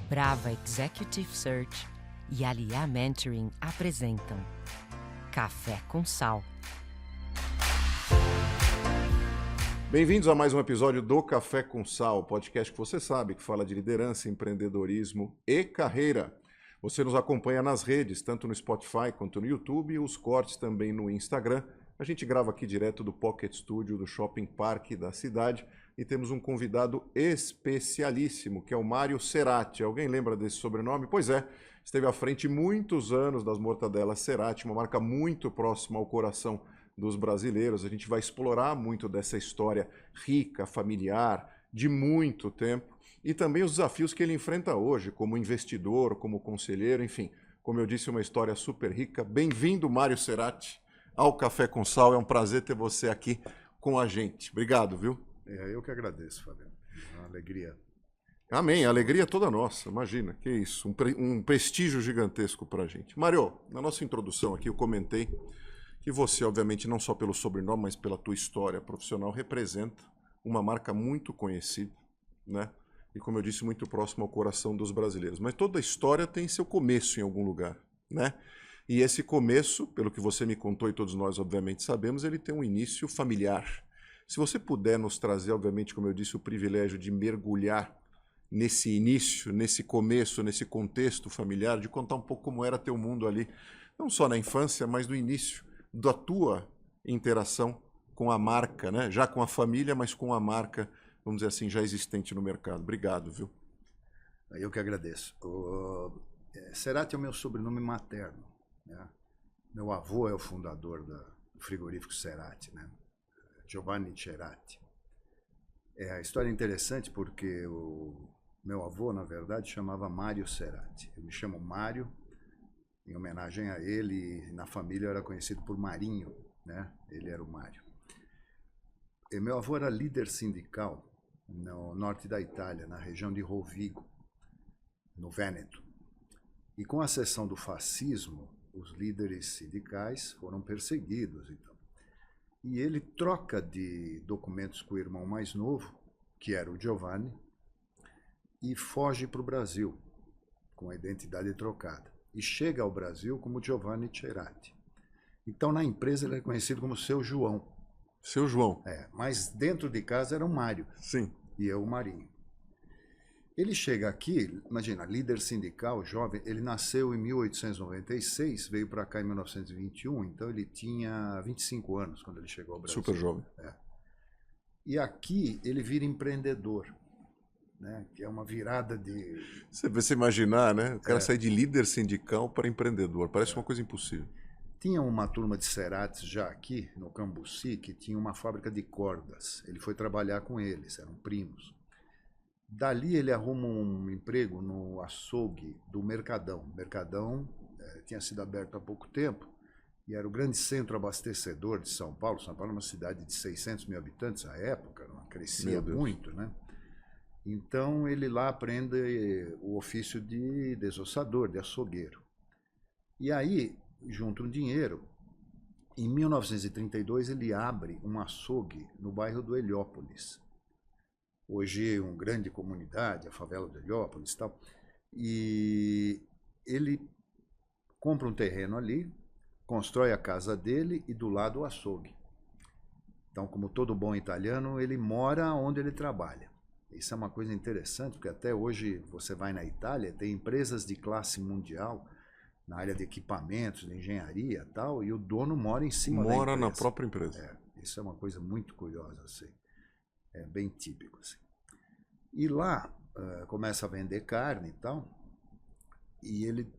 Brava Executive Search e Aliá Mentoring apresentam Café com Sal. Bem-vindos a mais um episódio do Café com Sal, podcast que você sabe que fala de liderança, empreendedorismo e carreira. Você nos acompanha nas redes, tanto no Spotify quanto no YouTube, e os cortes também no Instagram. A gente grava aqui direto do Pocket Studio do Shopping Park da cidade e temos um convidado especialíssimo, que é o Mário Cerati. Alguém lembra desse sobrenome? Pois é, esteve à frente muitos anos das Mortadelas Cerati, uma marca muito próxima ao coração dos brasileiros. A gente vai explorar muito dessa história rica, familiar, de muito tempo, e também os desafios que ele enfrenta hoje, como investidor, como conselheiro, enfim. Como eu disse, uma história super rica. Bem-vindo, Mário Cerati, ao Café com Sal. É um prazer ter você aqui com a gente. Obrigado, viu? Eu que agradeço, Fabiano. É uma alegria. Amém. A alegria é toda nossa. Imagina, que isso. Um prestígio gigantesco para a gente. Mário, na nossa introdução aqui eu comentei que você, obviamente, não só pelo sobrenome, mas pela tua história profissional, representa uma marca muito conhecida, né? E, como eu disse, muito próxima ao coração dos brasileiros. Mas toda história tem seu começo em algum lugar, né? E esse começo, pelo que você me contou e todos nós, obviamente, sabemos, ele tem um início familiar. Se você puder nos trazer, obviamente, como eu disse, o privilégio de mergulhar nesse início, nesse começo, nesse contexto familiar, de contar um pouco como era teu mundo ali, não só na infância, mas no início da tua interação com a marca, né? Já com a família, mas com a marca, vamos dizer assim, já existente no mercado. Obrigado, viu? Eu que agradeço. Cerati é o meu sobrenome materno, né? Meu avô é o fundador do frigorífico Cerati, né? Giovanni Cerati. A história é interessante porque o meu avô, na verdade, chamava Mário Cerati. Eu me chamo Mário, em homenagem a ele, e na família eu era conhecido por Marinho, né? Ele era o Mário. E meu avô era líder sindical no norte da Itália, na região de Rovigo, no Vêneto. E com a ascensão do fascismo, os líderes sindicais foram perseguidos, então. E ele troca de documentos com o irmão mais novo, que era o Giovanni, e foge para o Brasil, com a identidade trocada. E chega ao Brasil como Giovanni Cerati. Então, na empresa, ele é conhecido como Seu João. Seu João. Mas dentro de casa era o Mário. Sim. E eu o Marinho. Ele chega aqui, imagina, líder sindical, jovem, ele nasceu em 1896, veio para cá em 1921, então ele tinha 25 anos quando ele chegou ao Brasil. Super jovem. E aqui ele vira empreendedor, né? Que é uma virada de... Você imaginar, né? O cara sair de líder sindical para empreendedor, parece uma coisa impossível. Tinha uma turma de Ceratis já aqui, no Cambuci, que tinha uma fábrica de cordas. Ele foi trabalhar com eles, eram primos. Dali ele arruma um emprego no açougue do Mercadão. Mercadão tinha sido aberto há pouco tempo e era o grande centro abastecedor de São Paulo. São Paulo é uma cidade de 600 mil habitantes à época, crescia muito, né? Então ele lá aprende o ofício de desossador, de açougueiro. E aí, junta um dinheiro. Em 1932 ele abre um açougue no bairro do Heliópolis. Hoje uma grande comunidade, a favela do Heliópolis e tal. E ele compra um terreno ali, constrói a casa dele e do lado o açougue. Então, como todo bom italiano, ele mora onde ele trabalha. Isso é uma coisa interessante, porque até hoje você vai na Itália, tem empresas de classe mundial na área de equipamentos, de engenharia e tal, e o dono mora em cima da empresa. Mora na própria empresa. Isso é uma coisa muito curiosa, assim. É bem típico, assim. E lá, começa a vender carne e tal, e ele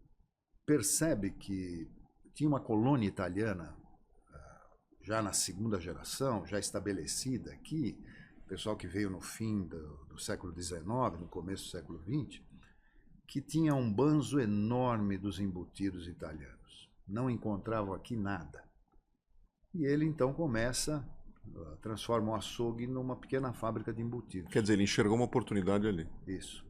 percebe que tinha uma colônia italiana, já na segunda geração, já estabelecida aqui, pessoal que veio no fim do século XIX, no começo do século XX, que tinha um banzo enorme dos embutidos italianos. Não encontravam aqui nada. E ele então transforma o açougue numa pequena fábrica de embutidos. Quer dizer, ele enxergou uma oportunidade ali. Isso.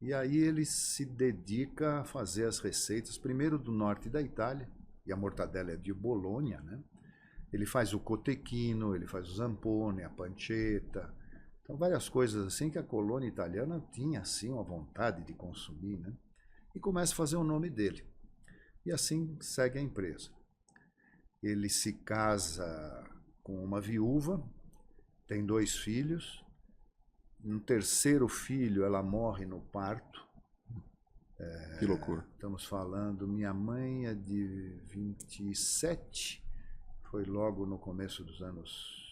E aí ele se dedica a fazer as receitas, primeiro do norte da Itália, e a mortadela é de Bolonha, né? Ele faz o cotechino, ele faz o zampone, a pancetta. Então, várias coisas assim que a colônia italiana tinha, assim, uma vontade de consumir, né? E começa a fazer o nome dele. E assim segue a empresa. Ele se casa com uma viúva, tem 2 filhos. No terceiro filho, ela morre no parto. Que loucura. Estamos falando, minha mãe é de 27, foi logo no começo dos anos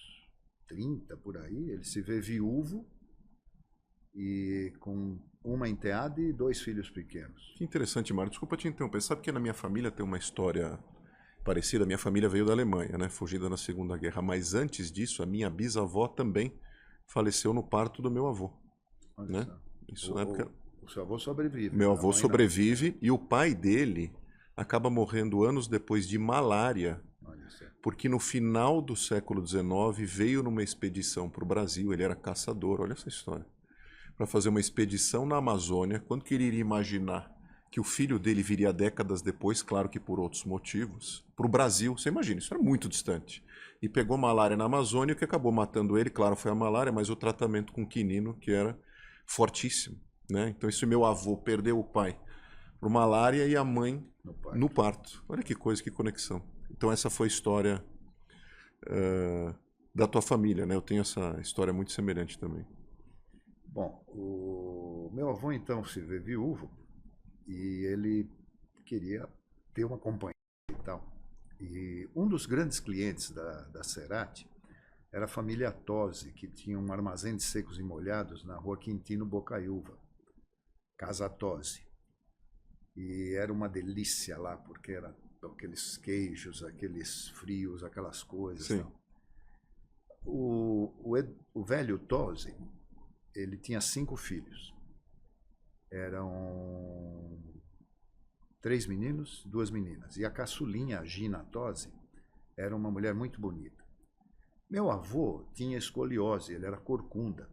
30, por aí. Ele se vê viúvo e com uma enteada e 2 filhos pequenos. Que interessante, Mário. Desculpa te interromper. Sabe que na minha família tem uma história parecida? Minha família veio da Alemanha, né? Fugida na Segunda Guerra. Mas antes disso, a minha bisavó também faleceu no parto do meu avô. Né? Isso na época... O seu avô sobrevive. Meu avô sobrevive e o pai dele acaba morrendo anos depois de malária, porque no final do século XIX veio numa expedição para o Brasil, ele era caçador, olha essa história, para fazer uma expedição na Amazônia. Quando que ele iria imaginar que o filho dele viria décadas depois, claro que por outros motivos, para o Brasil? Você imagina, isso era muito distante. E pegou malária na Amazônia, o que acabou matando ele, claro, foi a malária, mas o tratamento com quinino, que era fortíssimo. Né? Então esse meu avô perdeu o pai por malária e a mãe no parto. Olha que coisa, que conexão. Então essa foi a história da tua família, né? Eu tenho essa história muito semelhante também. Bom, o meu avô então se vê viúvo e ele queria ter uma companhia e tal. E um dos grandes clientes da Cerati era a família Tosi, que tinha um armazém de secos e molhados na rua Quintino Bocaiúva. Casa Tosi. E era uma delícia lá, porque era aqueles queijos, aqueles frios, aquelas coisas. Sim. O velho Tosi, ele tinha 5 filhos. Eram 3 meninos, 2 meninas. E a caçulinha, a Gina Tosi, era uma mulher muito bonita. Meu avô tinha escoliose, ele era corcunda.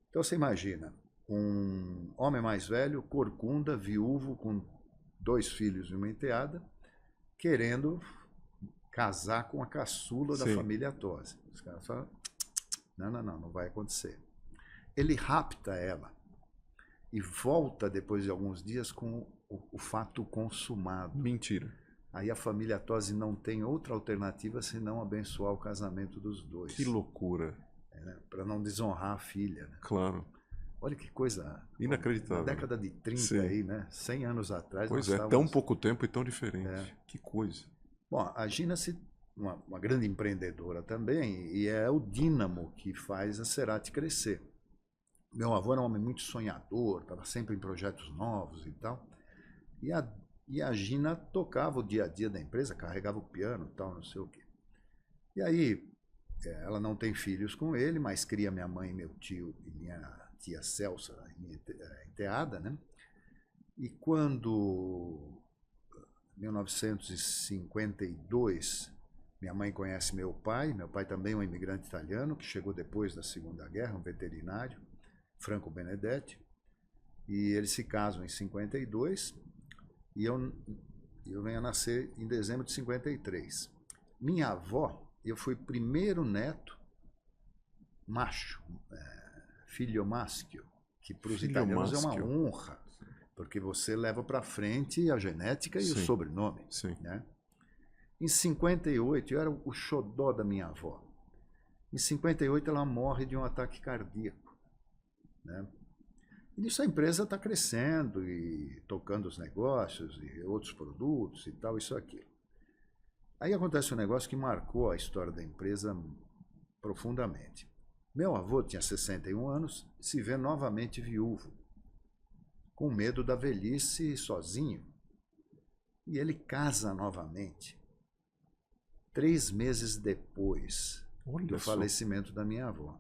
Então você imagina, um homem mais velho, corcunda, viúvo, com 2 filhos e uma enteada, querendo casar com a caçula da família Tosi. Os caras falam, não vai acontecer. Ele rapta ela e volta depois de alguns dias com o fato consumado. Mentira. Aí a família Tosi não tem outra alternativa senão abençoar o casamento dos 2. Que loucura. Para não desonrar a filha. Né? Claro. Olha que coisa inacreditável. Na década de 30 Sim. aí, né? 100 anos atrás. Pois é, tão pouco tempo e tão diferente. Que coisa. Bom, a Gina uma grande empreendedora também, e é o dínamo que faz a Cerati crescer. Meu avô era um homem muito sonhador, estava sempre em projetos novos e tal. E a Gina tocava o dia a dia da empresa, carregava o piano e tal, não sei o quê. E aí, ela não tem filhos com ele, mas cria minha mãe, meu tio e minha tia Celsa, minha enteada, né? E quando, em 1952, minha mãe conhece meu pai também é um imigrante italiano, que chegou depois da Segunda Guerra, um veterinário, Franco Benedetti, e eles se casam em 52, e eu venho a nascer em dezembro de 53. Minha avó, eu fui primeiro neto macho, filho maschio, que para os italianos é uma honra, porque você leva para frente a genética e o sobrenome. Sim. Né? Em 58, eu era o xodó da minha avó. Em 58, ela morre de um ataque cardíaco. Né? E nisso a empresa está crescendo e tocando os negócios e outros produtos e tal, isso e aquilo. Aí acontece um negócio que marcou a história da empresa profundamente. Meu avô tinha 61 anos, se vê novamente viúvo, com medo da velhice sozinho. E ele casa novamente, 3 meses depois do falecimento da minha avó.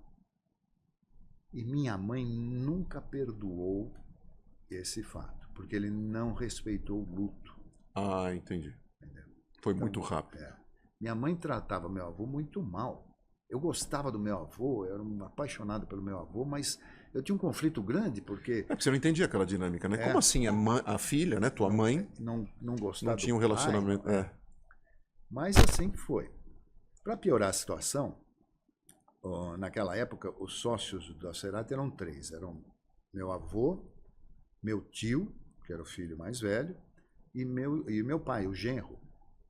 E minha mãe nunca perdoou esse fato, porque ele não respeitou o luto. Ah, entendi. Entendeu? Foi então, muito rápido. Minha mãe tratava meu avô muito mal. Eu gostava do meu avô, eu era um apaixonado pelo meu avô, mas eu tinha um conflito grande, porque... porque você não entendia aquela dinâmica, né? Como assim a filha, né, tua mãe, não gostava, não tinha um relacionamento... Mas assim que foi. Para piorar a situação, naquela época, os sócios da Cerati eram 3. Eram meu avô, meu tio, que era o filho mais velho, e meu pai, o genro.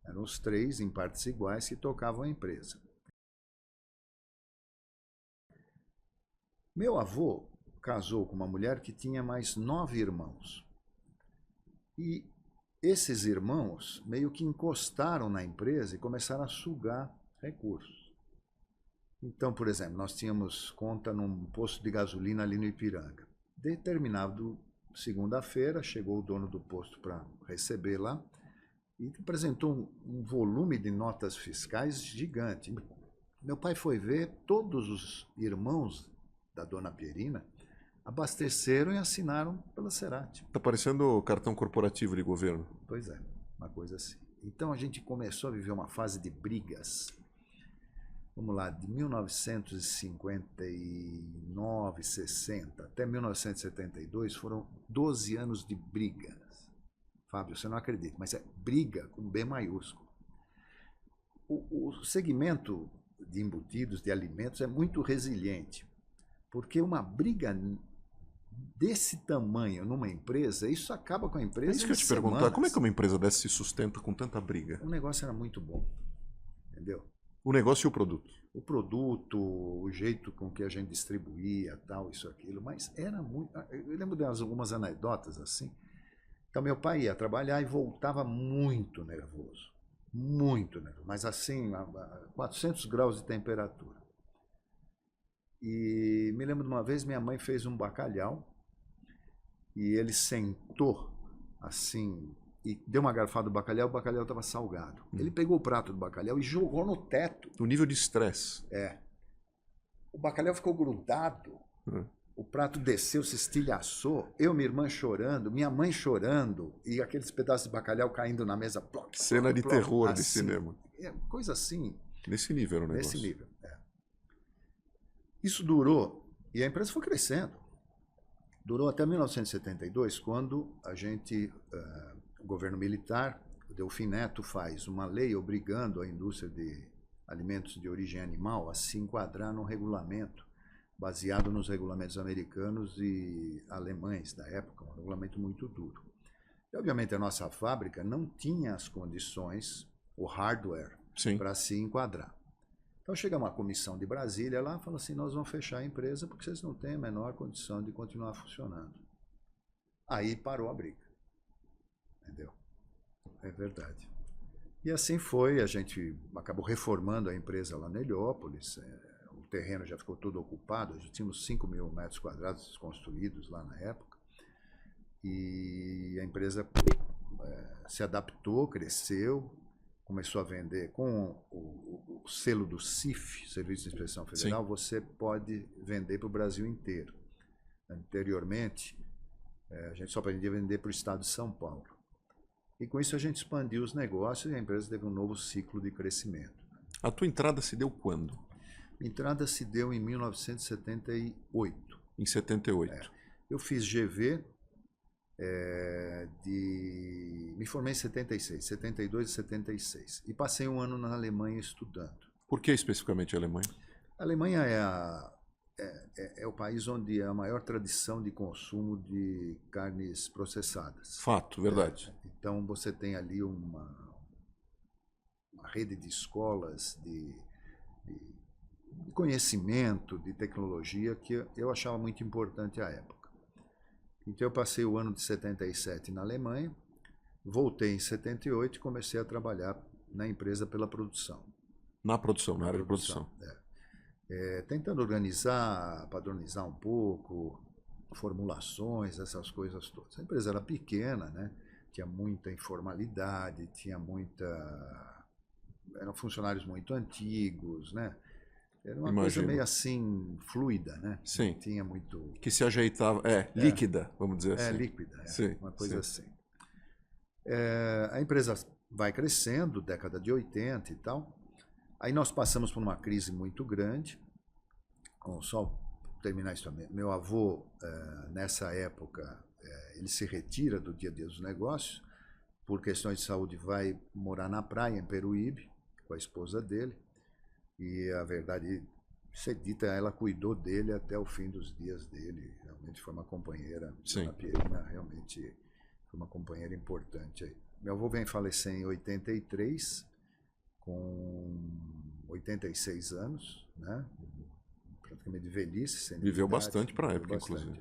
Eram os 3, em partes iguais, que tocavam a empresa. Meu avô casou com uma mulher que tinha mais 9 irmãos. E esses irmãos meio que encostaram na empresa e começaram a sugar recursos. Então, por exemplo, nós tínhamos conta num posto de gasolina ali no Ipiranga. Determinado segunda-feira, chegou o dono do posto para receber lá e apresentou um volume de notas fiscais gigante. Meu pai foi ver, todos os irmãos da dona Pierina abasteceram e assinaram pela Cerati. Tá parecendo cartão corporativo de governo. Pois é, uma coisa assim. Então a gente começou a viver uma fase de brigas. Vamos lá, de 1959, 60 até 1972 foram 12 anos de brigas. Fábio, você não acredita, mas é briga com B maiúsculo. O segmento de embutidos, de alimentos, é muito resiliente, porque uma briga desse tamanho numa empresa, isso acaba com a empresa. É isso que eu ia te perguntar, como é que uma empresa dessa se sustenta com tanta briga? O negócio era muito bom, entendeu? O negócio e o produto. O produto, o jeito com que a gente distribuía, tal, isso, aquilo, mas era muito... Eu lembro de algumas anedotas assim. Então, meu pai ia trabalhar e voltava muito nervoso, mas assim, a 400 graus de temperatura. E me lembro de uma vez, minha mãe fez um bacalhau e ele sentou assim e deu uma garfada do bacalhau, o bacalhau estava salgado. Ele pegou o prato do bacalhau e jogou no teto. O nível de estresse. É. O bacalhau ficou grudado, o prato desceu, se estilhaçou, eu e minha irmã chorando, minha mãe chorando e aqueles pedaços de bacalhau caindo na mesa. Ploc, Cena de terror de assim, cinema. Coisa assim. Nesse nível o negócio. Nesse nível, é. Isso durou, e a empresa foi crescendo. Durou até 1972, quando o governo militar, o Delfim Neto, faz uma lei obrigando a indústria de alimentos de origem animal a se enquadrar num regulamento baseado nos regulamentos americanos e alemães da época, um regulamento muito duro. E, obviamente, a nossa fábrica não tinha as condições, o hardware, para se enquadrar. Então chega uma comissão de Brasília lá e fala assim, nós vamos fechar a empresa porque vocês não têm a menor condição de continuar funcionando. Aí parou a briga. Entendeu? É verdade. E assim foi, a gente acabou reformando a empresa lá na Heliópolis, o terreno já ficou todo ocupado, já tínhamos 5.000 metros quadrados construídos lá na época, e a empresa se adaptou, cresceu, começou a vender com o selo do CIF, Serviço de Inspeção Federal. Sim. Você pode vender para o Brasil inteiro. Anteriormente, a gente só podia vender para o estado de São Paulo. E com isso a gente expandiu os negócios e a empresa teve um novo ciclo de crescimento. A tua entrada se deu quando? A entrada se deu em 1978. Em 78. Eu fiz GV, me formei em 76, 72 e 76. E passei um ano na Alemanha estudando. Por que especificamente a Alemanha? A Alemanha é o país onde há a maior tradição de consumo de carnes processadas. Fato, verdade. Então você tem ali uma rede de escolas, de conhecimento, de tecnologia que eu achava muito importante à época. Então eu passei o ano de 77 na Alemanha, voltei em 78 e comecei a trabalhar na empresa pela produção. Na produção, na área de produção. Tentando organizar, padronizar um pouco, formulações, essas coisas todas. A empresa era pequena, né? Tinha muita informalidade, eram funcionários muito antigos, né? Era uma coisa meio assim, fluida, né? Sim. Não tinha muito... Que se ajeitava, líquida, vamos dizer assim. Líquida, sim, uma coisa assim. A empresa vai crescendo, década de 80 e tal. Aí nós passamos por uma crise muito grande. Só terminar isso também. Meu avô, nessa época, ele se retira do dia a dia dos negócios. Por questões de saúde, vai morar na praia, em Peruíbe, com a esposa dele. E a verdade, ser dita, ela cuidou dele até o fim dos dias dele. Realmente foi uma companheira. Sim. A Pierina realmente foi uma companheira importante aí. Meu avô vem falecer em 83, com 86 anos, né? Praticamente de velhice. Viveu bastante para a época, inclusive.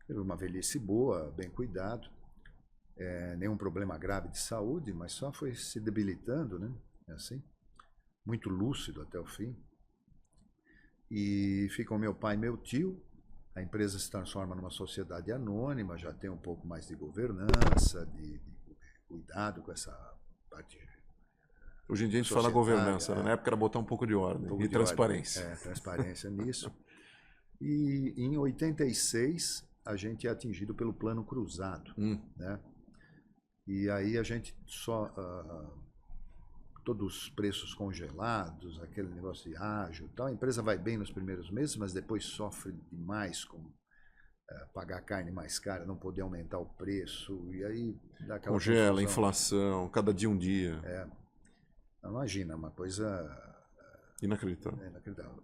Teve uma velhice boa, bem cuidado. Nenhum problema grave de saúde, mas só foi se debilitando, né? Assim, muito lúcido até o fim. E ficam meu pai e meu tio. A empresa se transforma numa sociedade anônima, já tem um pouco mais de governança, de cuidado com essa parte. Hoje em dia a gente fala governança, né? Na época era botar um pouco de ordem e transparência. Transparência nisso. E em 86 a gente é atingido pelo Plano Cruzado, né? E aí a gente só... todos os preços congelados, aquele negócio de ágil e tal. A empresa vai bem nos primeiros meses, mas depois sofre demais com pagar carne mais cara, não poder aumentar o preço, e aí dá aquela congela, confusão. Inflação, cada dia um dia. Imagina, uma coisa... Inacreditável. Inacreditável.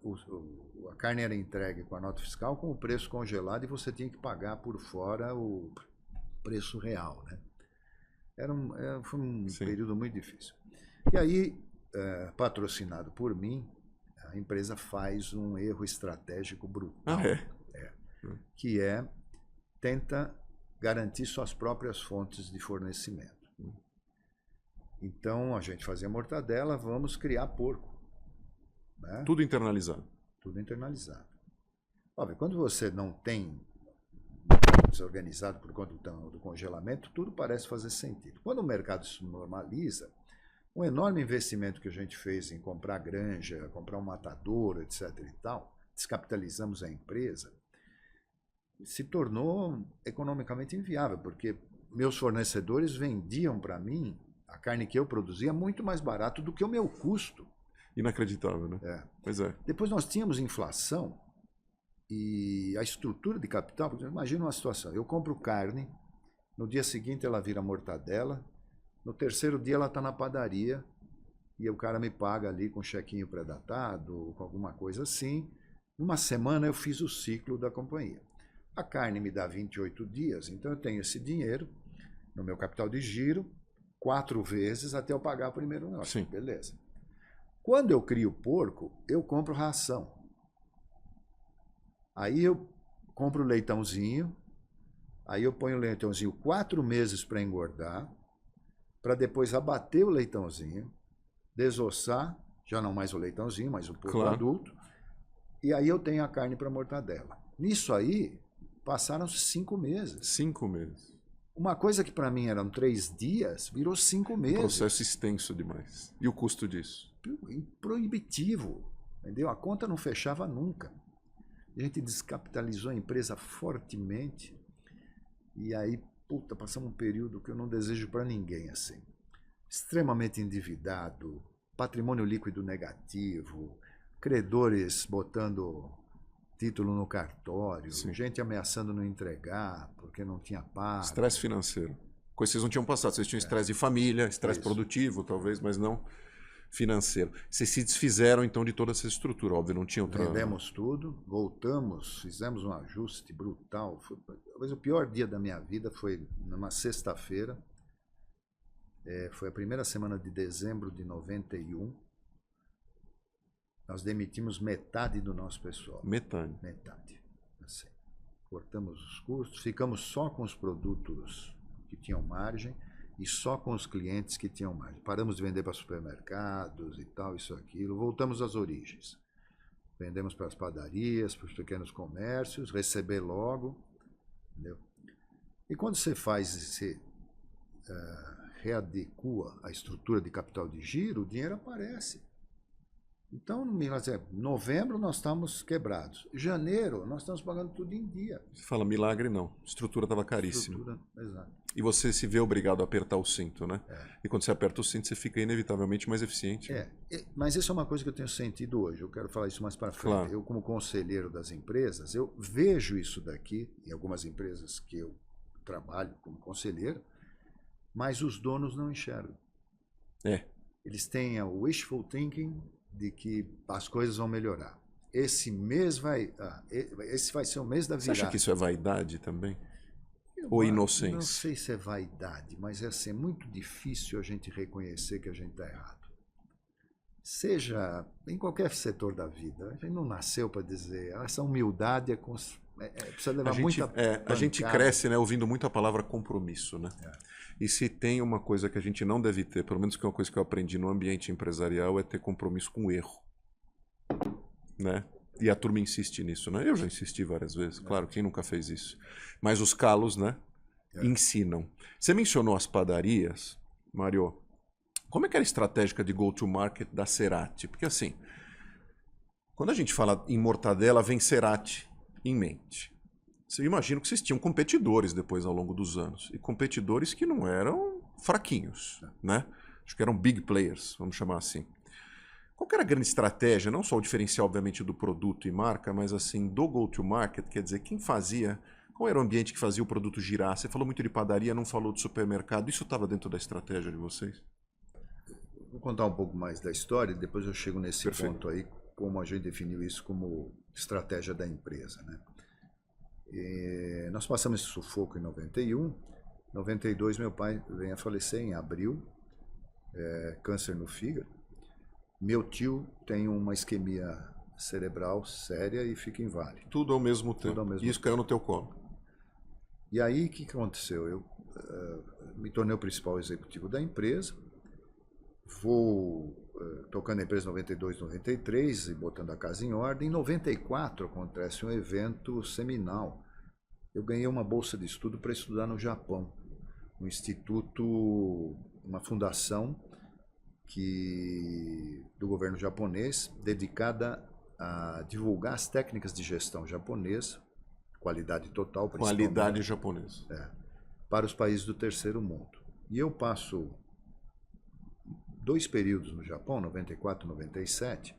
A carne era entregue com a nota fiscal com o preço congelado e você tinha que pagar por fora o preço real, né? Foi um período muito difícil. E aí, patrocinado por mim, a empresa faz um erro estratégico brutal. Que tenta garantir suas próprias fontes de fornecimento. Então, a gente fazia mortadela, vamos criar porco. Né? Tudo internalizado. Tudo internalizado. Óbvio, quando você não tem desorganizado por conta do congelamento, tudo parece fazer sentido. Quando o mercado se normaliza, um enorme investimento que a gente fez em comprar granja, comprar um matadouro, etc. e tal, descapitalizamos a empresa, se tornou economicamente inviável, porque meus fornecedores vendiam para mim a carne que eu produzia muito mais barato do que o meu custo. Inacreditável, né? Pois é. Depois nós tínhamos inflação e a estrutura de capital, porque imagina uma situação, eu compro carne, no dia seguinte ela vira mortadela, no terceiro dia ela está na padaria e o cara me paga ali com um chequinho pré-datado, com alguma coisa assim. Numa semana eu fiz o ciclo da companhia. A carne me dá 28 dias, então eu tenho esse dinheiro no meu capital de giro 4 vezes até eu pagar o primeiro negócio. Sim. Beleza. Quando eu crio porco, eu compro ração. Aí eu compro leitãozinho, aí eu ponho o leitãozinho 4 meses para engordar, para depois abater o leitãozinho, desossar, já não mais o leitãozinho, mas o porco adulto, e aí eu tenho a carne para mortadela. Nisso aí, passaram 5 meses. 5 meses. Uma coisa que para mim eram 3 dias, virou 5 meses. Um processo extenso demais. E o custo disso? Proibitivo, entendeu? A conta não fechava nunca. A gente descapitalizou a empresa fortemente, e aí, passamos um período que eu não desejo para ninguém, assim. Extremamente endividado, patrimônio líquido negativo, credores botando título no cartório, gente ameaçando não entregar porque não tinha pago. Estresse financeiro. Coisa que vocês não tinham passado. Vocês tinham estresse de família, estresse produtivo, talvez, mas não financeiro. Vocês se desfizeram, então, de toda essa estrutura. Óbvio, não tinha outra... Vendemos tudo, voltamos, fizemos um ajuste brutal. Talvez o pior dia da minha vida foi numa sexta-feira. Foi a primeira semana de dezembro de 91. Nós demitimos metade do nosso pessoal. Metade. Metade. Assim. Cortamos os custos, ficamos só com os produtos que tinham margem e só com os clientes que tinham margem. Paramos de vender para supermercados e tal, isso, aquilo. Voltamos às origens. Vendemos para as padarias, para os pequenos comércios, receber logo. Entendeu? E quando você readecua a estrutura de capital de giro, o dinheiro aparece. Então, novembro nós estamos quebrados. Janeiro, nós estamos pagando tudo em dia. Você fala milagre, não. A estrutura estava caríssima. Exato. E você se vê obrigado a apertar o cinto, né? E quando você aperta o cinto, você fica inevitavelmente mais eficiente. Mas isso é uma coisa que eu tenho sentido hoje. Eu quero falar isso mais para frente. Claro. Eu, como conselheiro das empresas, eu vejo isso daqui, em algumas empresas que eu trabalho como conselheiro, mas os donos não enxergam. Eles têm o wishful thinking de que as coisas vão melhorar. esse mês esse vai ser o mês da Você virada. acha que isso é vaidade também? Ou inocência? Não sei se é vaidade, mas assim, é muito difícil a gente reconhecer que a gente está errado. Seja em qualquer setor da vida, a gente não nasceu para dizer, essa humildade precisa levar muita a gente cresce, né, ouvindo muito a palavra compromisso, né? E se tem uma coisa que a gente não deve ter, pelo menos que é uma coisa que eu aprendi no ambiente empresarial, é ter compromisso com o erro, né? E a turma insiste nisso, né? Eu já insisti várias vezes, claro, quem nunca fez isso? Mas os calos, né, ensinam. Você mencionou as padarias, Mário. Como é que era a estratégia de go-to-market da Cerati? Porque assim, quando a gente fala em mortadela, vem Cerati em mente. Eu imagino que vocês tinham competidores depois ao longo dos anos. E competidores que não eram fraquinhos, né? Acho que eram big players, vamos chamar assim. Qual que era a grande estratégia? Não só o diferencial, obviamente, do produto e marca, mas assim, do go-to-market, quer dizer, quem fazia... Qual era o ambiente que fazia o produto girar? Você falou muito de padaria, não falou de supermercado. Isso estava dentro da estratégia de vocês? Vou contar um pouco mais da história e depois eu chego nesse Perfeito. ponto aí, como a gente definiu isso como estratégia da empresa, né? E nós passamos esse sufoco em 91. Em 92, meu pai vem a falecer em abril, câncer no fígado. Meu tio tem uma isquemia cerebral séria e fica inválido. Tudo ao mesmo tempo. ao mesmo E isso caiu no teu colo. E aí, o que aconteceu? Eu me tornei o principal executivo da empresa, vou tocando a empresa em 92, 93 e botando a casa em ordem. Em 94 acontece um evento seminal. Eu ganhei uma bolsa de estudo para estudar no Japão, um instituto, uma fundação do governo japonês, dedicada a divulgar as técnicas de gestão japonesa, qualidade total, principalmente. Qualidade japonesa. Para os países do terceiro mundo. E eu passo 2 períodos no Japão, 94 e 97,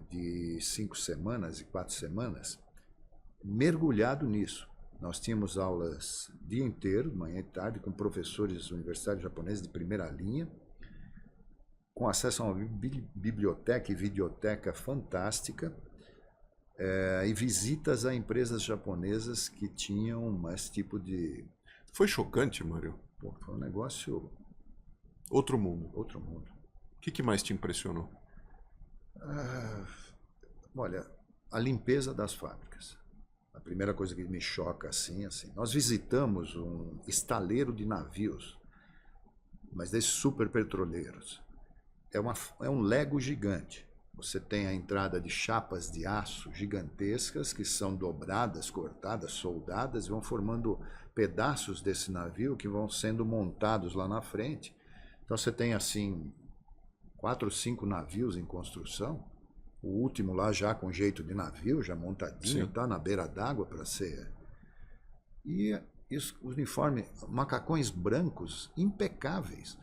de 5 semanas e 4 semanas, mergulhado nisso. Nós tínhamos aulas o dia inteiro, manhã e tarde, com professores universitários japoneses de primeira linha, com acesso a uma biblioteca e videoteca fantástica, e visitas a empresas japonesas que tinham esse tipo de... Foi chocante, Mário? Pô, foi um negócio... Outro mundo. Outro mundo. O que mais te impressionou? Olha, a limpeza das fábricas. A primeira coisa que me choca assim. Nós visitamos um estaleiro de navios, mas desses super petroleiros. É um Lego gigante. Você tem a entrada de chapas de aço gigantescas que são dobradas, cortadas, soldadas e vão formando pedaços desse navio que vão sendo montados lá na frente. Então você tem assim 4 ou 5 navios em construção. O último lá já com jeito de navio, já montadinho, tá na beira d'água para ser. E os uniformes, macacões brancos impecáveis.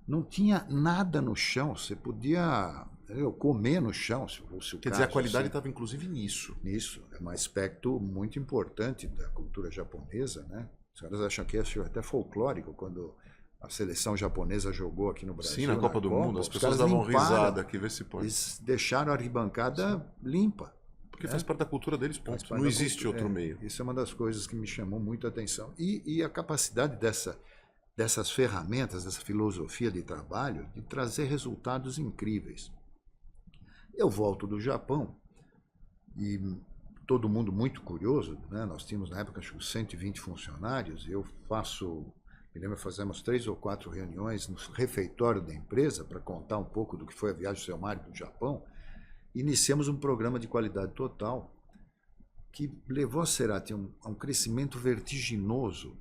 Não tinha nada no chão, você podia comer no chão, se fosse o caso. Quer dizer, a qualidade estava inclusive nisso. Nisso, é um aspecto muito importante da cultura japonesa, né? Os caras acham que é até folclórico quando a seleção japonesa jogou aqui no Brasil. Sim, na Copa do Mundo, as pessoas davam risada aqui, vê se pode. Eles deixaram a arquibancada limpa. Porque faz parte da cultura deles, ponto. Não existe outro meio. Isso é uma das coisas que me chamou muito a atenção. E a capacidade dessas ferramentas, dessa filosofia de trabalho, de trazer resultados incríveis. Eu volto do Japão e todo mundo muito curioso, né? Nós tínhamos na época acho que 120 funcionários, e eu me lembro, fazemos 3 ou 4 reuniões no refeitório da empresa para contar um pouco do que foi a viagem do seu Mário do Japão. Iniciamos um programa de qualidade total que levou a Cerati a um crescimento vertiginoso.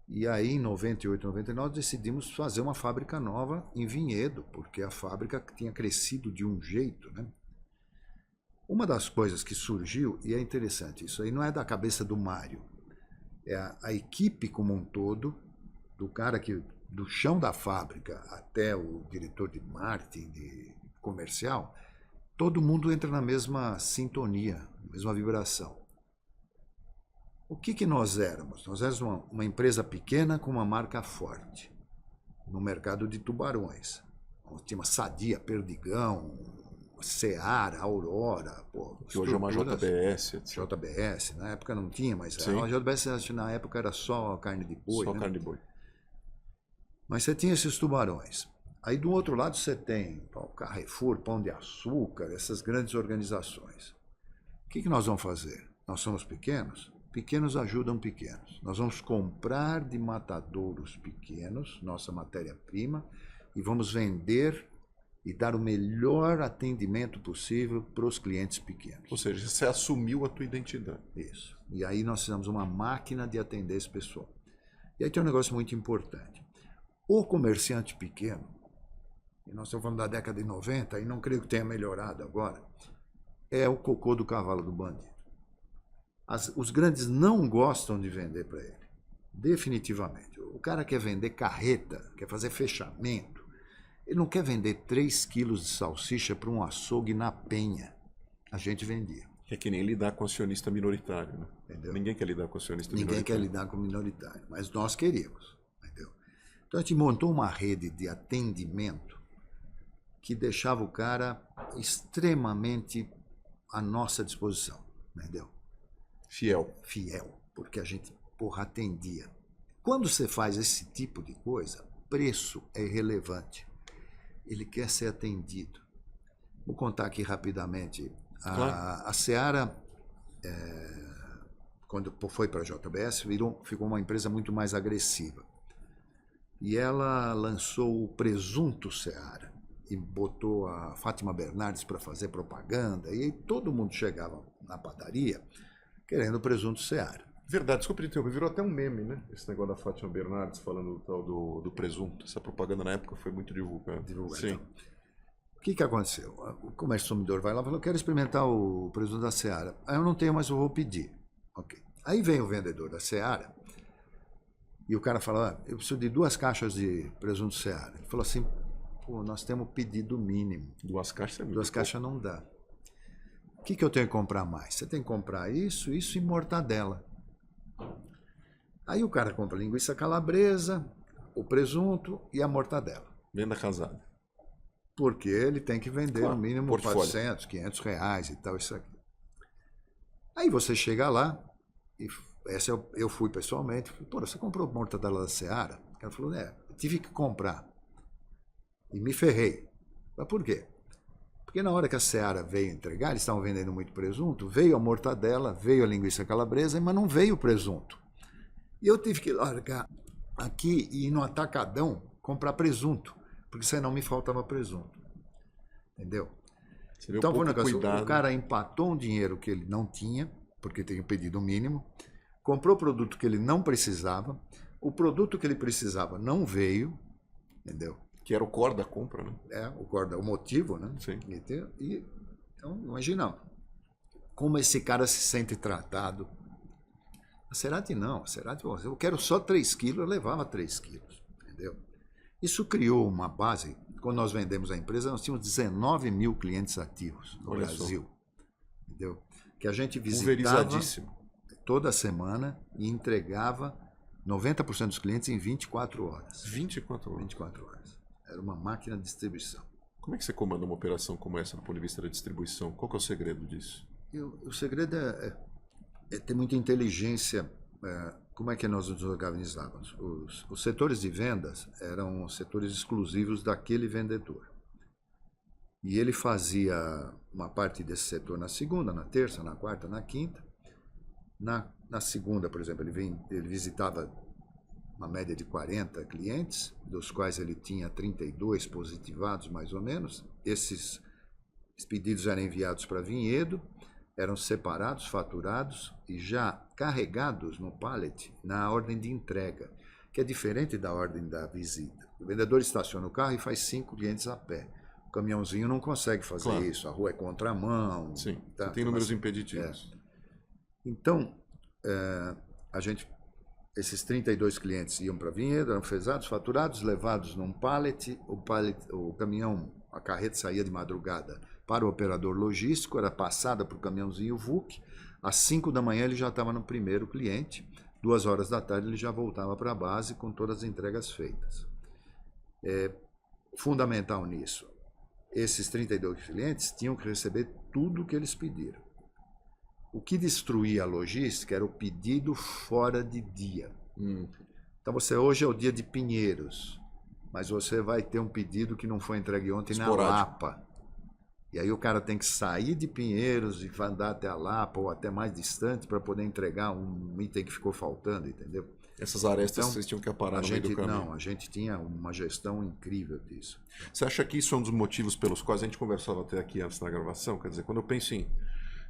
E aí, em 98, 99, decidimos fazer uma fábrica nova em Vinhedo, porque a fábrica tinha crescido de um jeito, né? Uma das coisas que surgiu, e é interessante, isso aí não é da cabeça do Mário, é a equipe como um todo, do cara que do chão da fábrica até o diretor de marketing, de comercial, todo mundo entra na mesma sintonia, na mesma vibração. O que nós éramos? Nós éramos uma empresa pequena com uma marca forte no mercado de tubarões. Nós tínhamos Sadia, Perdigão, Seara, Aurora, pô, que hoje é uma JBS. Etc. JBS, na época não tinha, mas Sim. a JBS na época era só carne de boi. Só né? carne de boi. Mas você tinha esses tubarões. Aí do outro lado você tem o Carrefour, Pão de Açúcar, essas grandes organizações. O que nós vamos fazer? Nós somos pequenos? Pequenos ajudam pequenos. Nós vamos comprar de matadouros pequenos, nossa matéria-prima, e vamos vender e dar o melhor atendimento possível para os clientes pequenos. Ou seja, você assumiu a tua identidade. Isso. E aí nós fizemos uma máquina de atender esse pessoal. E aí tem um negócio muito importante. O comerciante pequeno, e nós estamos falando da década de 90, e não creio que tenha melhorado agora, é o cocô do cavalo do bandido. Os grandes não gostam de vender para ele. Definitivamente. O cara quer vender carreta, quer fazer fechamento. Ele não quer vender 3 quilos de salsicha para um açougue na Penha. A gente vendia. É que nem lidar com acionista minoritário. Né? Entendeu? Ninguém quer lidar com acionista Ninguém minoritário. quer lidar com minoritário, mas nós queríamos. Entendeu? Então a gente montou uma rede de atendimento que deixava o cara extremamente à nossa disposição. Entendeu? Fiel, porque a gente, atendia. Quando você faz esse tipo de coisa, preço é irrelevante. Ele quer ser atendido. Vou contar aqui rapidamente. A Seara, quando foi para a JBS, ficou uma empresa muito mais agressiva. E ela lançou o presunto Seara e botou a Fátima Bernardes para fazer propaganda. E aí todo mundo chegava na padaria querendo o presunto Seara. Verdade, desculpa te interromper, virou até um meme, né? Esse negócio da Fátima Bernardes falando do tal do presunto. Essa propaganda na época foi muito divulgada. Sim. Então. O que aconteceu? O comércio consumidor vai lá e falou, eu quero experimentar o presunto da Seara. Aí eu não tenho, mas eu vou pedir. Ok. Aí vem o vendedor da Seara e o cara fala, eu preciso de 2 caixas de presunto Seara. Ele falou assim, pô, nós temos pedido mínimo. 2 caixas é muito 2 caixas não dá. O que eu tenho que comprar mais? Você tem que comprar isso e mortadela. Aí o cara compra linguiça calabresa, o presunto e a mortadela. Venda casada. Porque ele tem que vender no mínimo portfólio. 400, 500 reais e tal, isso aqui. Aí você chega lá, e essa eu fui pessoalmente, falei, pô, você comprou mortadela da Seara? O cara falou, eu tive que comprar. E me ferrei. Mas por quê? Porque na hora que a Seara veio entregar, eles estavam vendendo muito presunto, veio a mortadela, veio a linguiça calabresa, mas não veio o presunto. E eu tive que largar aqui e ir no atacadão comprar presunto, porque senão me faltava presunto. Entendeu? Então foi um negócio, o cara empatou um dinheiro que ele não tinha, porque tinha pedido o mínimo, comprou produto que ele não precisava, o produto que ele precisava não veio, entendeu? Que era o core da compra, né? O motivo, né? Sim. Então, imagina como esse cara se sente tratado. A Cerati não. A Cerati, eu quero só 3 quilos, eu levava 3 quilos, entendeu? Isso criou uma base. Quando nós vendemos a empresa, nós tínhamos 19 mil clientes ativos no Brasil, entendeu? Que a gente visitava toda semana e entregava 90% dos clientes em 24 horas. 24 horas? 24 horas. Era uma máquina de distribuição. Como é que você comanda uma operação como essa do ponto de vista da distribuição? Qual que é o segredo disso? O segredo é ter muita inteligência. Como é que nós nos organizávamos? Os setores de vendas eram setores exclusivos daquele vendedor. E ele fazia uma parte desse setor na segunda, na terça, na quarta, na quinta. Na segunda, por exemplo, ele visitava uma média de 40 clientes, dos quais ele tinha 32 positivados, mais ou menos. Esses pedidos eram enviados para Vinhedo, eram separados, faturados e já carregados no pallet na ordem de entrega, que é diferente da ordem da visita. O vendedor estaciona o carro e faz 5 clientes a pé. O caminhãozinho não consegue fazer isso, a rua é contramão. Sim, tá, tem números impeditivos. Então, esses 32 clientes iam para Vinhedo, eram pesados, faturados, levados num pallet, o caminhão, a carreta saía de madrugada para o operador logístico, era passada para o caminhãozinho VUC, às 5 da manhã ele já estava no primeiro cliente, 2 horas da tarde ele já voltava para a base com todas as entregas feitas. Fundamental nisso esses 32 clientes tinham que receber tudo o que eles pediram. O que destruía a logística era o pedido fora de dia. Então hoje é o dia de Pinheiros, mas você vai ter um pedido que não foi entregue ontem Esporádico. na Lapa. E aí o cara tem que sair de Pinheiros e andar até a Lapa ou até mais distante para poder entregar um item que ficou faltando, entendeu? Essas arestas vocês tinham que aparar no meio do caminho. Não, a gente tinha uma gestão incrível disso. Você acha que isso é um dos motivos pelos quais a gente conversava até aqui antes da gravação? Quer dizer, quando eu penso em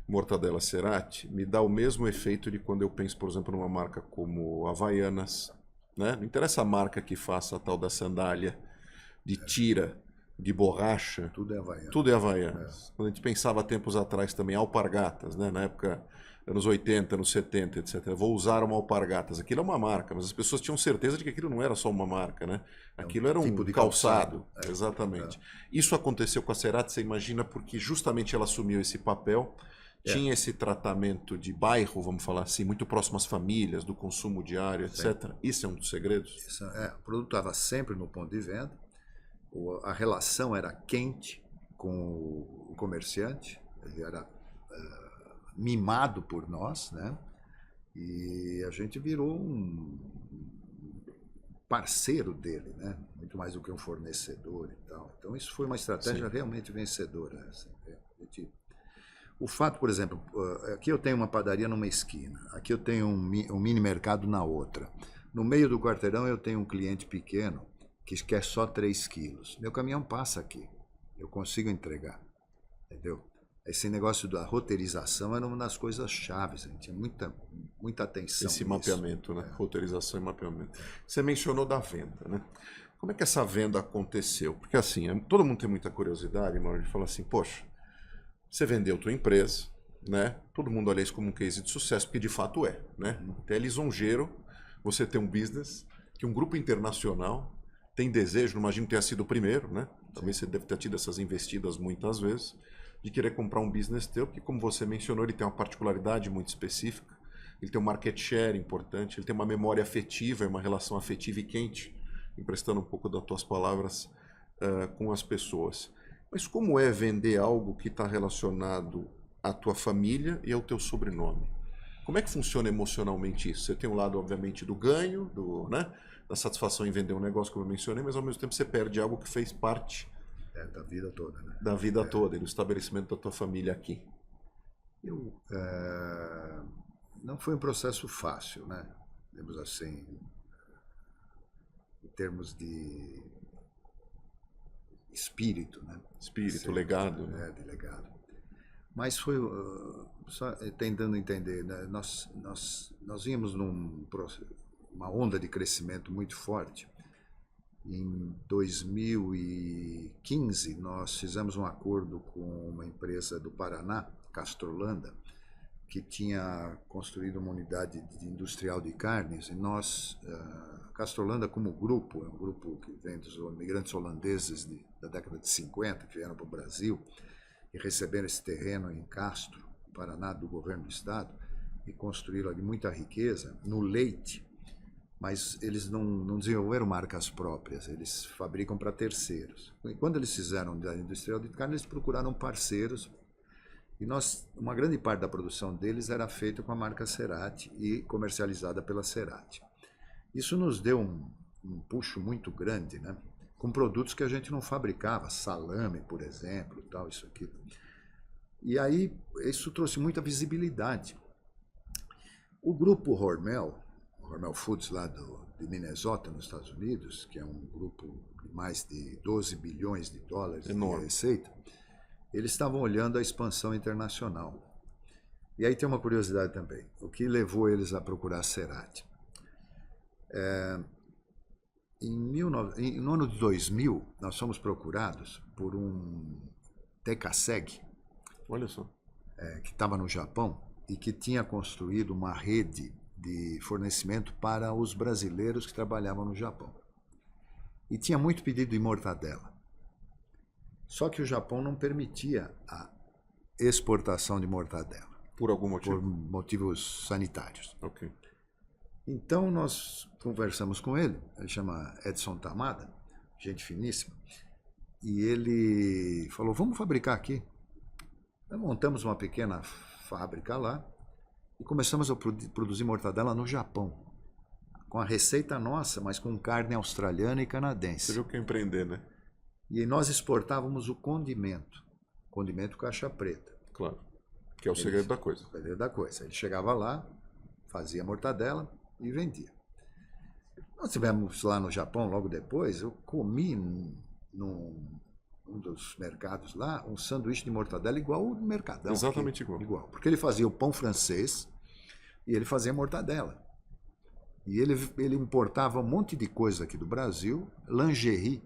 mortadela Cerati, me dá o mesmo efeito de quando eu penso, por exemplo, numa marca como Havaianas, né? Não interessa a marca que faça a tal da sandália de tira, de borracha. Tudo é Havaianas. Tudo é Havaianas. Quando a gente pensava tempos atrás também, alpargatas, né? Na época, anos 80, anos 70, etc. Vou usar uma alpargatas. Aquilo é uma marca, mas as pessoas tinham certeza de que aquilo não era só uma marca, né? Aquilo era um tipo de calçado. calçado. Exatamente. Isso aconteceu com a Cerati, você imagina, porque justamente ela assumiu esse papel, tinha esse tratamento de bairro, vamos falar assim, muito próximo às famílias, do consumo diário, etc. Isso é um dos segredos? O produto estava sempre no ponto de venda, a relação era quente com o comerciante, ele era mimado por nós, né? E a gente virou um parceiro dele, né? Muito mais do que um fornecedor e tal. Então isso foi uma estratégia realmente vencedora. Assim, o fato, por exemplo, aqui eu tenho uma padaria numa esquina, aqui eu tenho um mini mercado na outra. No meio do quarteirão eu tenho um cliente pequeno que quer só 3 quilos. Meu caminhão passa aqui, eu consigo entregar, entendeu? Esse negócio da roteirização era uma das coisas chaves, a gente tinha muita atenção Esse nisso. mapeamento, né? Roteirização e mapeamento. Você mencionou da venda, né? Como é que essa venda aconteceu? Porque assim, todo mundo tem muita curiosidade, na hora de falar assim, poxa, você vendeu tua empresa, né? Todo mundo olha isso como um case de sucesso, porque de fato é, né? Até é lisonjeiro você ter um business que um grupo internacional tem desejo, não imagino que tenha sido o primeiro, né? Talvez você deve ter tido essas investidas muitas vezes, de querer comprar um business teu, porque como você mencionou, ele tem uma particularidade muito específica, ele tem um market share importante, ele tem uma memória afetiva, uma relação afetiva e quente, emprestando um pouco das tuas palavras com as pessoas. Mas como é vender algo que está relacionado à tua família e ao teu sobrenome? Como é que funciona emocionalmente isso? Você tem um lado, obviamente, do ganho, né, da satisfação em vender um negócio, como eu mencionei, mas ao mesmo tempo você perde algo que fez parte da vida toda, né? Da vida toda e do estabelecimento da tua família aqui. Não foi um processo fácil, né? Digamos assim, em termos de espírito, né? Espírito, legado. Né? De legado. Mas foi, só tentando entender, né? Nós vínhamos numa onda de crescimento muito forte. Em 2015, nós fizemos um acordo com uma empresa do Paraná, Castrolanda, que tinha construído uma unidade industrial de carnes, e nós, Castrolanda como grupo, é um grupo que vem dos imigrantes holandeses da década de 50, que vieram para o Brasil e receberam esse terreno em Castro, Paraná, do governo do estado, e construíram ali muita riqueza no leite, mas eles não desenvolveram marcas próprias, eles fabricam para terceiros. E quando eles fizeram da industrial de carne, eles procuraram parceiros, e uma grande parte da produção deles era feita com a marca Cerati e comercializada pela Cerati. Isso nos deu um puxo muito grande, né? Com produtos que a gente não fabricava, salame, por exemplo, tal, isso aqui. E aí isso trouxe muita visibilidade. O grupo Hormel Foods lá de Minnesota, nos Estados Unidos, que é um grupo de mais de 12 bilhões de dólares de receita, eles estavam olhando a expansão internacional. E aí tem uma curiosidade também, o que levou eles a procurar a Cerati? No ano de 2000, nós fomos procurados por um Tekkaseg, olha só, que estava no Japão e que tinha construído uma rede de fornecimento para os brasileiros que trabalhavam no Japão. E tinha muito pedido de mortadela. Só que o Japão não permitia a exportação de mortadela. Por algum motivo? Por motivos sanitários. Ok. Então nós conversamos com ele chama Edson Tamada, gente finíssima, E ele falou, vamos fabricar aqui. Então, montamos uma pequena fábrica lá e começamos a produzir mortadela no Japão. Com a receita nossa, mas com carne australiana e canadense. Você viu que é empreender, né? E nós exportávamos o condimento caixa preta. Claro, que é o segredo da coisa. O segredo da coisa. Ele chegava lá, fazia mortadela e vendia. Nós estivemos lá no Japão logo depois, eu comi num dos mercados lá um sanduíche de mortadela igual o Mercadão. Exatamente aqui, igual. Porque ele fazia o pão francês e ele fazia mortadela. E ele importava um monte de coisa aqui do Brasil, lingerie.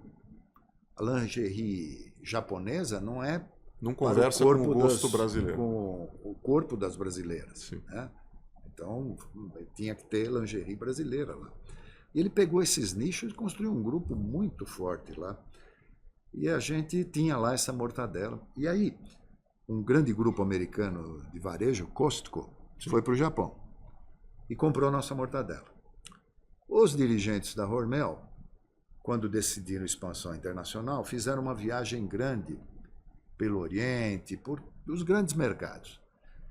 A lingerie japonesa não é não conversa com o gosto brasileiro. Com o corpo das brasileiras. Sim. Né? Então, tinha que ter lingerie brasileira lá. E ele pegou esses nichos e construiu um grupo muito forte lá. E a gente tinha lá essa mortadela. E aí, um grande grupo americano de varejo, Costco, foi para o Japão e comprou nossa mortadela. Os dirigentes da Hormel, quando decidiram expansão internacional, fizeram uma viagem grande pelo Oriente, por os grandes mercados.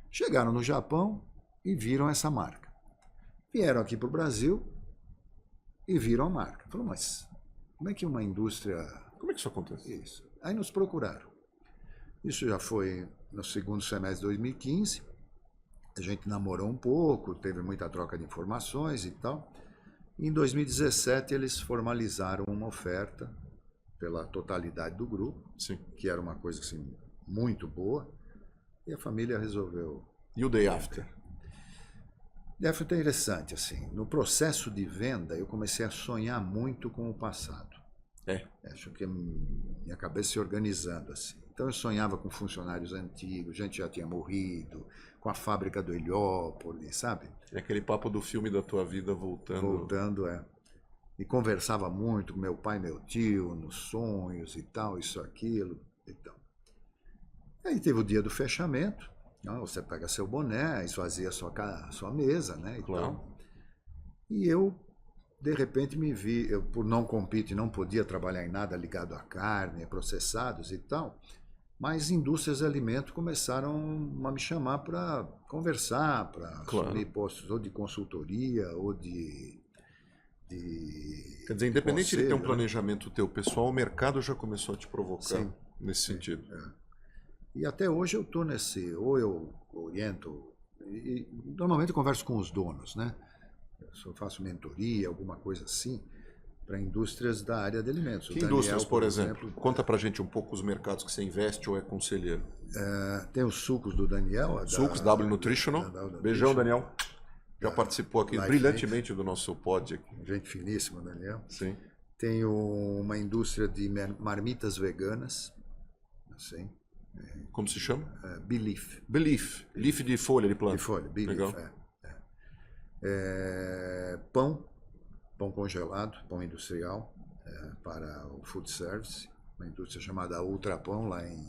Chegaram no Japão e viram essa marca. Vieram aqui para o Brasil e viram a marca. Falaram, mas como é que uma indústria... Como é que isso acontece? Isso. Aí nos procuraram. Isso já foi no segundo semestre de 2015. A gente namorou um pouco, teve muita troca de informações e tal. Em 2017, eles formalizaram uma oferta pela totalidade do grupo, Sim. que era uma coisa assim, muito boa, e a família resolveu... E o day after? Foi interessante, assim. No processo de venda, eu comecei a sonhar muito com o passado. Acho que minha cabeça se organizando, assim. Então eu sonhava com funcionários antigos, gente já tinha morrido, com a fábrica do Heliópolis, sabe? É aquele papo do filme da tua vida voltando. Voltando, E conversava muito com meu pai e meu tio, nos sonhos e tal, isso, aquilo e tal. Aí teve o dia do fechamento, você pega seu boné, esvazia sua mesa, né? E claro. Tal. E eu, de repente, me vi, eu por não compete, não podia trabalhar em nada ligado à carne, processados e tal, mas indústrias de alimento começaram a me chamar para conversar, para assumir postos ou de consultoria ou de Quer dizer, independente de ter um planejamento teu pessoal, o mercado já começou a te provocar nesse sentido. E até hoje eu estou nesse, ou eu oriento, e normalmente eu converso com os donos, né? Eu faço mentoria, alguma coisa assim, para indústrias da área de alimentos. Que indústrias, por exemplo? Conta pra gente um pouco os mercados que você investe ou é conselheiro. Tem os sucos do Daniel. Sucos, W Nutritional. Beijão, Daniel. Já participou aqui brilhantemente do nosso pod aqui. Gente finíssima, Daniel. Sim. Tenho uma indústria de marmitas veganas. Assim. Como se chama? Belief. Belief. Leaf de folha de planta. De folha, Belief. Legal. Pão congelado, pão industrial, para o food service. Uma indústria chamada Ultrapão, lá em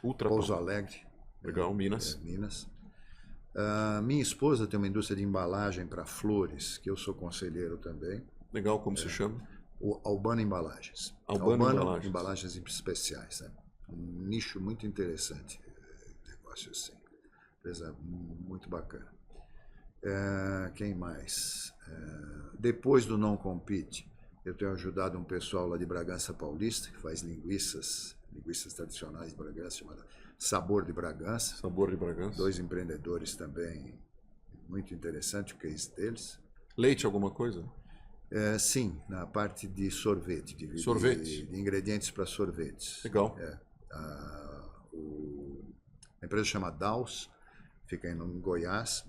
Pouso Alegre. Legal, Minas. Minas. Minha esposa tem uma indústria de embalagem para flores, que eu sou conselheiro também. Legal, como se chama? O Albano Embalagens. Albano Embalagens especiais. Né? Um nicho muito interessante. Negócio assim. Empresa muito bacana. Quem mais? Depois do Não Compete, eu tenho ajudado um pessoal lá de Bragança Paulista, que faz linguiças tradicionais de Bragança, chamada Sabor de Bragança. Sabor de Bragança. 2 empreendedores também, muito interessante o case deles. Leite, alguma coisa? Sim, na parte de sorvete. Sorvete. De ingredientes para sorvetes. Legal. A empresa chama Daus, fica em Goiás,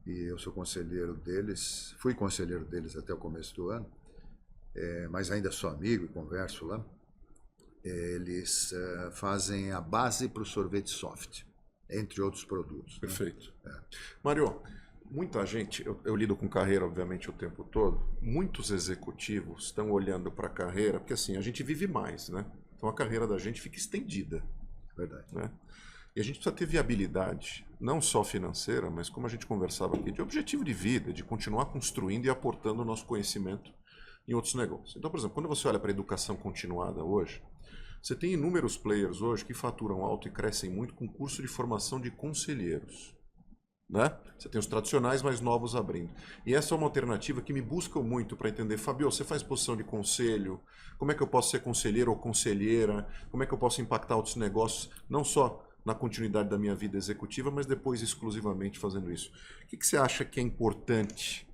e eu sou conselheiro deles, fui conselheiro deles até o começo do ano, mas ainda sou amigo e converso lá. Eles fazem a base para o sorvete soft, entre outros produtos. Perfeito. Né? Mário, muita gente, eu lido com carreira, obviamente, o tempo todo, muitos executivos estão olhando para a carreira, porque assim, a gente vive mais, né? Então a carreira da gente fica estendida. Verdade. Né? E a gente precisa ter viabilidade, não só financeira, mas como a gente conversava aqui, de objetivo de vida, de continuar construindo e aportando o nosso conhecimento em outros negócios. Então, por exemplo, quando você olha para a educação continuada hoje, Você tem inúmeros players hoje que faturam alto e crescem muito com curso de formação de conselheiros. Né? Você tem os tradicionais mais novos abrindo. E essa é uma alternativa que me buscam muito para entender, Fabio, você faz posição de conselho, como é que eu posso ser conselheiro ou conselheira, como é que eu posso impactar outros negócios, não só na continuidade da minha vida executiva, mas depois exclusivamente fazendo isso. O que você acha que é importante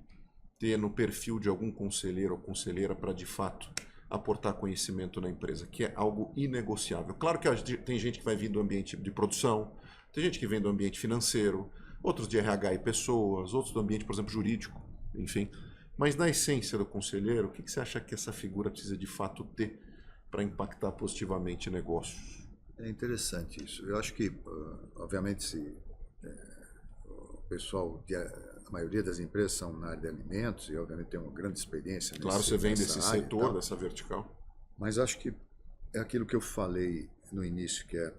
ter no perfil de algum conselheiro ou conselheira para, de fato, aportar conhecimento na empresa, que é algo inegociável? Claro que tem gente que vai vir do ambiente de produção, tem gente que vem do ambiente financeiro, outros de RH e pessoas, outros do ambiente, por exemplo, jurídico, enfim. Mas na essência do conselheiro, o que você acha que essa figura precisa de fato ter para impactar positivamente negócios? É interessante isso. Eu acho que, obviamente, se o pessoal, a maioria das empresas são na área de alimentos e, obviamente, tem uma grande experiência nesse, claro, você vem desse área, setor, dessa vertical. Mas acho que é aquilo que eu falei no início, que é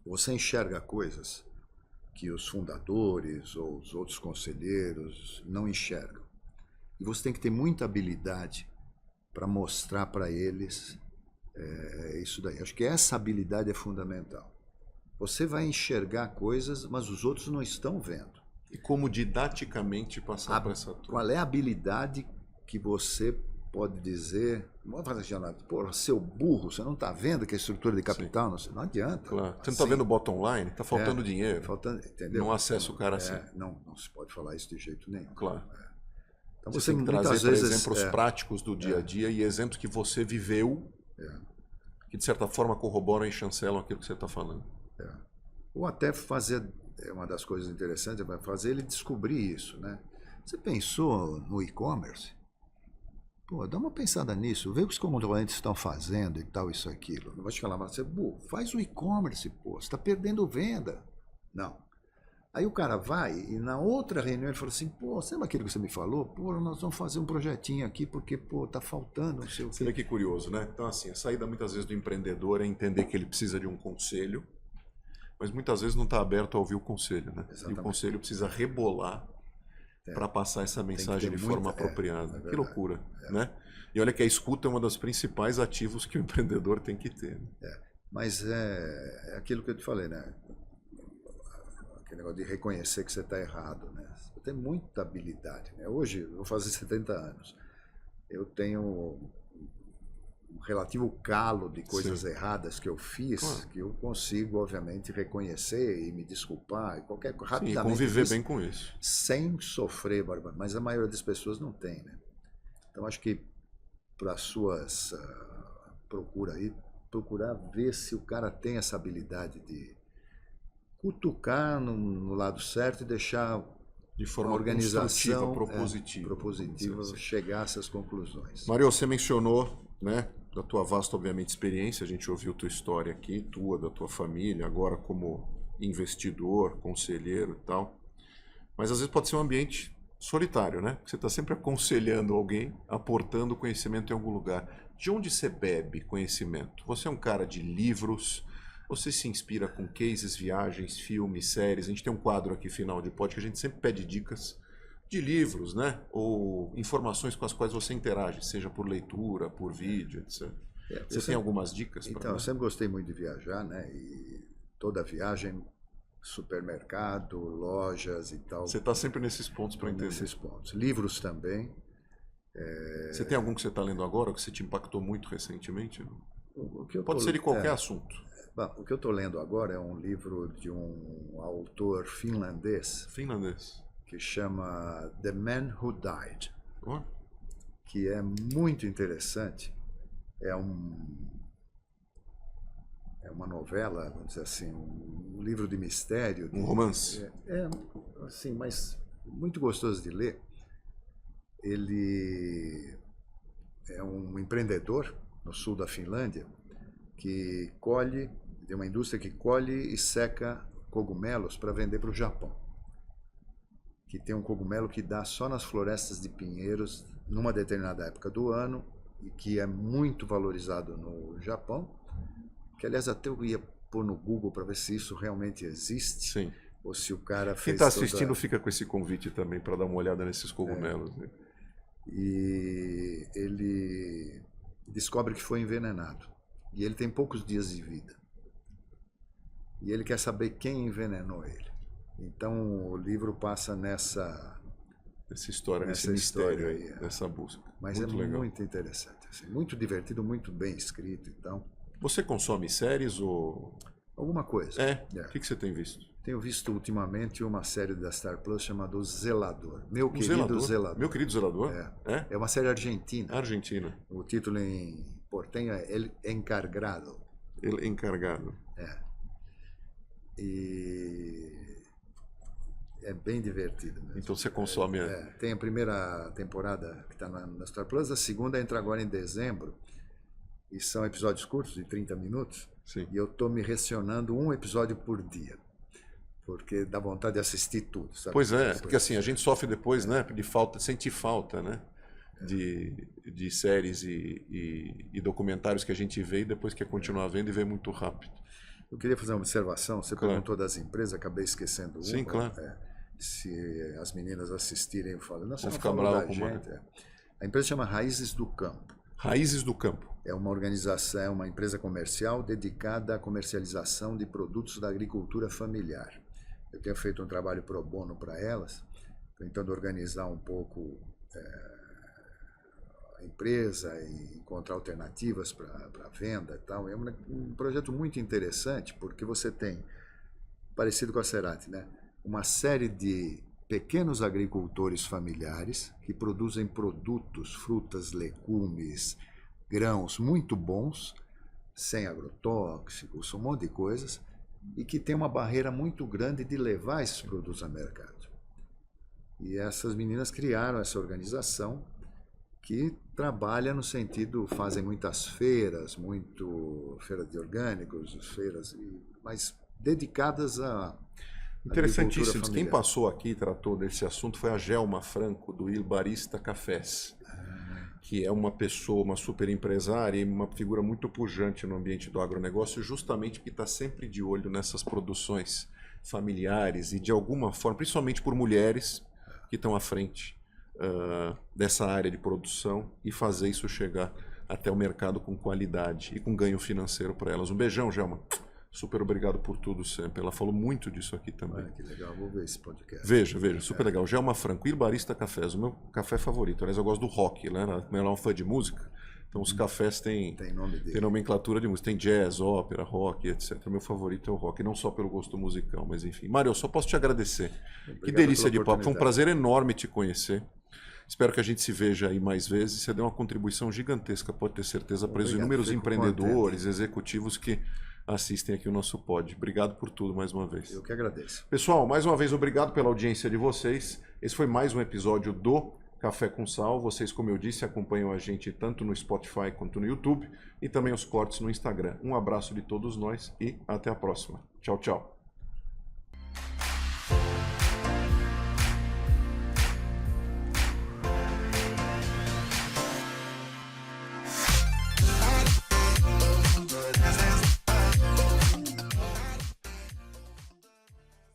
você enxerga coisas que os fundadores ou os outros conselheiros não enxergam. E você tem que ter muita habilidade para mostrar para eles isso daí. Acho que essa habilidade é fundamental. Você vai enxergar coisas, mas os outros não estão vendo. E como didaticamente passar para essa turma? Qual é a habilidade que você pode dizer, não vai fazer nada, porra, seu burro, você não está vendo que a estrutura de capital, não adianta. Claro. Você não está vendo o bottom line? Está faltando dinheiro. Entendeu? Não acessa o cara assim. Não se pode falar isso de jeito nenhum. Claro. Então você tem que trazer, por exemplos práticos do dia a dia e exemplos que você viveu, que de certa forma corroboram e chancelam aquilo que você está falando. Ou até fazer, uma das coisas interessantes é fazer ele descobrir isso, né? Você pensou no e-commerce? Pô, dá uma pensada nisso, vê o que os concorrentes estão fazendo e tal, isso, aquilo. Não vai te falar, mas você, faz o e-commerce, pô, você está perdendo venda. Não. Aí o cara vai e na outra reunião ele fala assim, pô, sabe aquilo que você me falou? Pô, nós vamos fazer um projetinho aqui porque, pô, tá faltando, não sei o quê. Você vê que curioso, né? Então, assim, a saída muitas vezes do empreendedor é entender que ele precisa de um conselho, mas muitas vezes não está aberto a ouvir o conselho, né? Exatamente. E o conselho precisa rebolar para passar essa mensagem de forma apropriada. Que loucura, né? E olha que a escuta é um dos principais ativos que o empreendedor tem que ter. Né? Mas é aquilo que eu te falei, né? Aquele negócio de reconhecer que você está errado, né? Você tem muita habilidade, né? Hoje, eu vou fazer 70 anos. Eu tenho um relativo calo de coisas erradas que eu fiz, que eu consigo, obviamente, reconhecer e me desculpar, e qualquer coisa, rapidamente. E conviver bem com isso. Sem sofrer, mas a maioria das pessoas não tem, né? Então, acho que para as suas procurar ver se o cara tem essa habilidade de cutucar no lado certo e deixar de forma organização propositiva chegar a essas conclusões. Mário, você mencionou, né, da tua vasta, obviamente, experiência, a gente ouviu tua história aqui, da tua família, agora como investidor, conselheiro e tal, mas às vezes pode ser um ambiente solitário, né? Você está sempre aconselhando alguém, aportando conhecimento em algum lugar. De onde você bebe conhecimento? Você é um cara de livros? Você se inspira com cases, viagens, filmes, séries? A gente tem um quadro aqui final de podcast que a gente sempre pede dicas de livros, né? Ou informações com as quais você interage, seja por leitura, por vídeo, etc. Você tem algumas dicas? Então, eu sempre gostei muito de viajar, né? E toda viagem, supermercado, lojas e tal. Você está sempre nesses pontos para entender. Nesses pontos. Livros também. Você tem algum que você está lendo agora, que você te impactou muito recentemente? Pode ser de qualquer assunto. Bom, o que eu estou lendo agora é um livro de um autor finlandês. Que chama The Man Who Died. Que é muito interessante. É uma novela, vamos dizer assim, um livro de mistério. Um romance. Assim, mas muito gostoso de ler. Ele é um empreendedor no sul da Finlândia que tem uma indústria que colhe e seca cogumelos para vender para o Japão. Que tem um cogumelo que dá só nas florestas de pinheiros numa determinada época do ano e que é muito valorizado no Japão. Que, aliás, até eu ia pôr no Google para ver se isso realmente existe. Sim. Ou se o cara fez. Quem está assistindo fica com esse convite também para dar uma olhada nesses cogumelos. Né? E ele descobre que foi envenenado. E ele tem poucos dias de vida. E ele quer saber quem envenenou ele. Então o livro passa nessa história, nesse mistério aí, nessa busca. Mas muito legal. Muito interessante. Assim, muito divertido, muito bem escrito. Então, você consome séries ou... Alguma coisa. O que você tem visto? Tenho visto ultimamente uma série da Star Plus chamada O Zelador. Meu querido Zelador. Meu querido Zelador? É uma série argentina. Argentina. O título em porteño é El Encargado. El Encargado. E é bem divertido mesmo. Então você consome... Tem a primeira temporada que está na Star Plus, a segunda entra agora em dezembro. E são episódios curtos, de 30 minutos. Sim. E eu estou me racionando um episódio por dia. Porque dá vontade de assistir tudo, sabe? Pois é, porque assim, a gente sofre depois, né, de falta, sentir falta, né, de séries e documentários que a gente vê e depois quer continuar vendo e vê muito rápido. Eu queria fazer uma observação, você perguntou das empresas, acabei esquecendo uma. Sim, claro. Se as meninas assistirem, eu falo, não, você vão não ficar falou da bravo gente. A empresa chama Raízes do Campo. Raízes do Campo. É uma organização, é uma empresa comercial dedicada à comercialização de produtos da agricultura familiar. Eu tenho feito um trabalho pro bono para elas, tentando organizar um pouco a empresa e encontrar alternativas para venda e tal. É um projeto muito interessante, porque você tem, parecido com a Cerati, né, uma série de pequenos agricultores familiares que produzem produtos, frutas, legumes, grãos muito bons, sem agrotóxicos, um monte de coisas, e que tem uma barreira muito grande de levar esses produtos ao mercado. E essas meninas criaram essa organização que trabalha no sentido, fazem muitas feiras, feiras de orgânicos, mas dedicadas a interessantíssimo. Quem passou aqui e tratou desse assunto foi a Gelma Franco, do Il Barista Cafés, que é uma pessoa, uma super empresária e uma figura muito pujante no ambiente do agronegócio, justamente porque está sempre de olho nessas produções familiares e de alguma forma, principalmente por mulheres que estão à frente dessa área de produção e fazer isso chegar até o mercado com qualidade e com ganho financeiro para elas. Um beijão, Gelma. Super obrigado por tudo sempre. Ela falou muito disso aqui também. Que legal, vou ver esse podcast. Veja, super legal. Gelma Franco, Il Barista Cafés, o meu café favorito. Aliás, eu gosto do rock, né? Ela é um fã de música, então os cafés têm nomenclatura de música. Tem jazz, ópera, rock, etc. O meu favorito é o rock, não só pelo gosto musical, mas enfim. Mário, eu só posso te agradecer. Obrigado, que delícia de papo. Foi um prazer enorme te conhecer. Espero que a gente se veja aí mais vezes. Você deu uma contribuição gigantesca, pode ter certeza, para os inúmeros empreendedores, executivos que assistem aqui o nosso pod. Obrigado por tudo mais uma vez. Eu que agradeço. Pessoal, mais uma vez, obrigado pela audiência de vocês. Esse foi mais um episódio do Café com Sal. Vocês, como eu disse, acompanham a gente tanto no Spotify quanto no YouTube e também os cortes no Instagram. Um abraço de todos nós e até a próxima. Tchau, tchau.